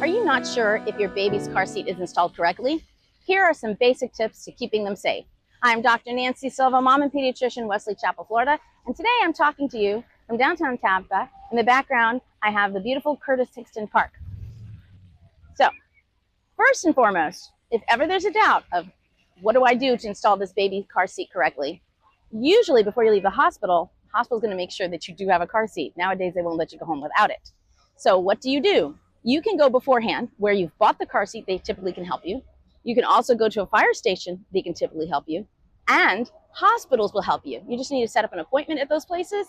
Are you not sure if your baby's car seat is installed correctly? Here are some basic tips to keeping them safe. I'm Dr. Nancy Silva, mom and pediatrician, Wesley Chapel, Florida, and today I'm talking to you from downtown Tampa. In the background, I have the beautiful Curtis Hickston Park. So, first and foremost, if ever there's a doubt of what do I do to install this baby car seat correctly, usually before you leave the hospital's going to make sure that you do have a car seat. Nowadays, they won't let you go home without it. So what do? You can go beforehand where you've bought the car seat. They typically can help you. You can also go to a fire station. They can typically help you. And hospitals will help you. You just need to set up an appointment at those places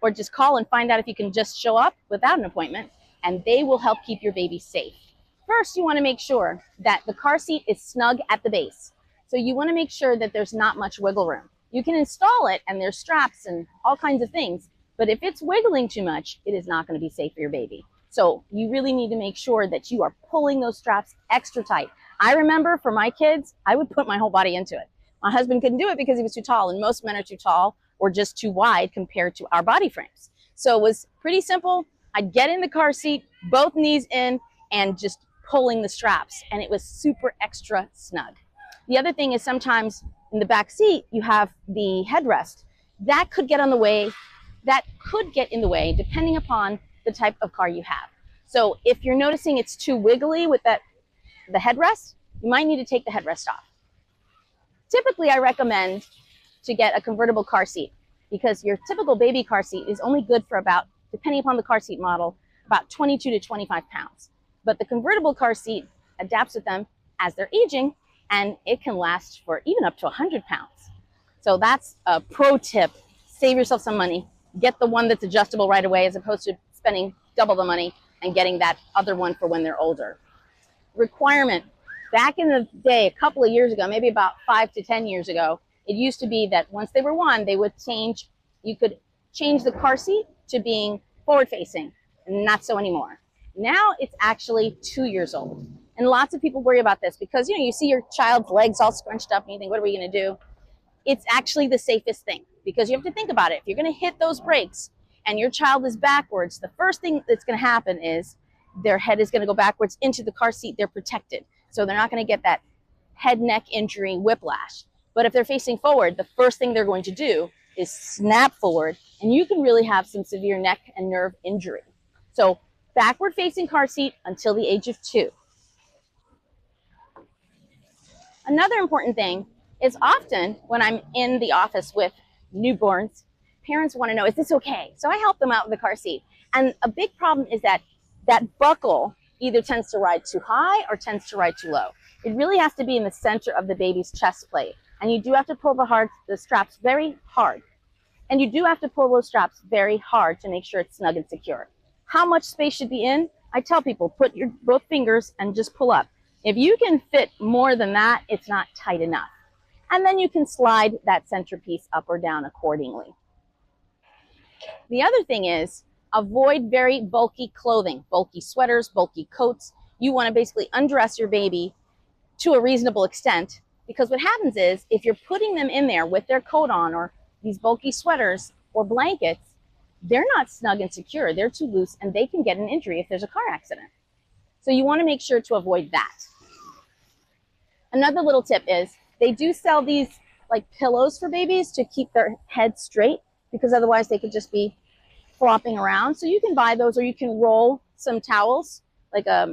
or just call and find out if you can just show up without an appointment, and they will help keep your baby safe. First, you want to make sure that the car seat is snug at the base. So you want to make sure that there's not much wiggle room. You can install it and there's straps and all kinds of things, but if it's wiggling too much, it is not going to be safe for your baby. So you really need to make sure that you are pulling those straps extra tight. I remember for my kids, I would put my whole body into it. My husband couldn't do it because he was too tall, and most men are too tall or just too wide compared to our body frames. So it was pretty simple. I'd get in the car seat, both knees in, and just pulling the straps, and it was super extra snug. The other thing is sometimes in the back seat, you have the headrest. That could get in the way depending upon the type of car you have. So if you're noticing it's too wiggly with the headrest, you might need to take the headrest off. Typically, I recommend to get a convertible car seat because your typical baby car seat is only good for about, depending upon the car seat model, about 22 to 25 pounds. But the convertible car seat adapts with them as they're aging, and it can last for even up to 100 pounds. So that's a pro tip. Save yourself some money. Get the one that's adjustable right away as opposed to spending double the money and getting that other one for when they're older. Requirement. Back in the day, a couple of years ago, maybe about 5 to 10 years ago, it used to be that once they were one, you could change the car seat to being forward facing, and not so anymore. Now it's actually 2 years old. And lots of people worry about this because, you see your child's legs all scrunched up and you think, what are we going to do? It's actually the safest thing because you have to think about it. If you're going to hit those brakes and your child is backwards, the first thing that's going to happen is their head is going to go backwards into the car seat. They're protected. So they're not going to get that head neck injury whiplash. But if they're facing forward, the first thing they're going to do is snap forward, and you can really have some severe neck and nerve injury. So backward facing car seat until the age of 2. Another important thing is often when I'm in the office with newborns, parents want to know, is this okay? So I help them out with the car seat. And a big problem is that buckle either tends to ride too high or tends to ride too low. It really has to be in the center of the baby's chest plate. And you do have to pull the straps very hard. And you do have to pull those straps very hard to make sure it's snug and secure. How much space should be in? I tell people, put your both fingers and just pull up. If you can fit more than that, it's not tight enough. And then you can slide that centerpiece up or down accordingly. The other thing is, avoid very bulky clothing, bulky sweaters, bulky coats. You want to basically undress your baby to a reasonable extent, because what happens is if you're putting them in there with their coat on or these bulky sweaters or blankets, they're not snug and secure. They're too loose and they can get an injury if there's a car accident. So you want to make sure to avoid that. Another little tip is they do sell these like pillows for babies to keep their head straight, because otherwise they could just be flopping around. So you can buy those, or you can roll some towels, like a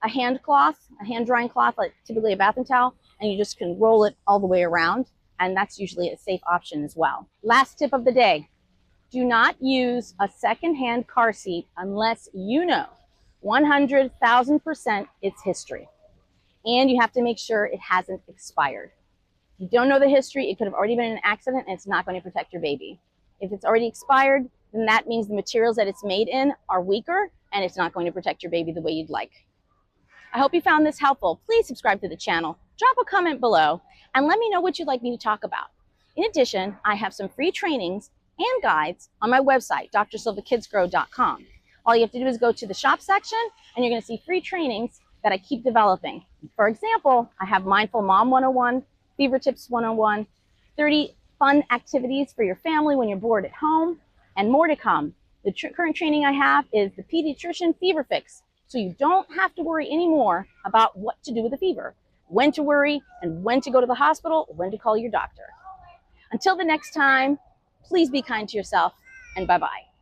hand drying cloth, like typically a bathroom towel, and you just can roll it all the way around. And that's usually a safe option as well. Last tip of the day, do not use a secondhand car seat unless you know 100,000% it's history. And you have to make sure it hasn't expired. If you don't know the history, it could have already been an accident and it's not going to protect your baby. If it's already expired, then that means the materials that it's made in are weaker and it's not going to protect your baby the way you'd like. I hope you found this helpful. Please subscribe to the channel, drop a comment below, and let me know what you'd like me to talk about. In addition, I have some free trainings and guides on my website, drsilvakidsgrow.com. All you have to do is go to the shop section and you're going to see free trainings that I keep developing. For example, I have Mindful Mom 101, Fever Tips 101, 30 fun activities for your family when you're bored at home, and more to come. The current training I have is the Pediatrician Fever Fix, so you don't have to worry anymore about what to do with a fever, when to worry, and when to go to the hospital, when to call your doctor. Until the next time, please be kind to yourself, and bye-bye.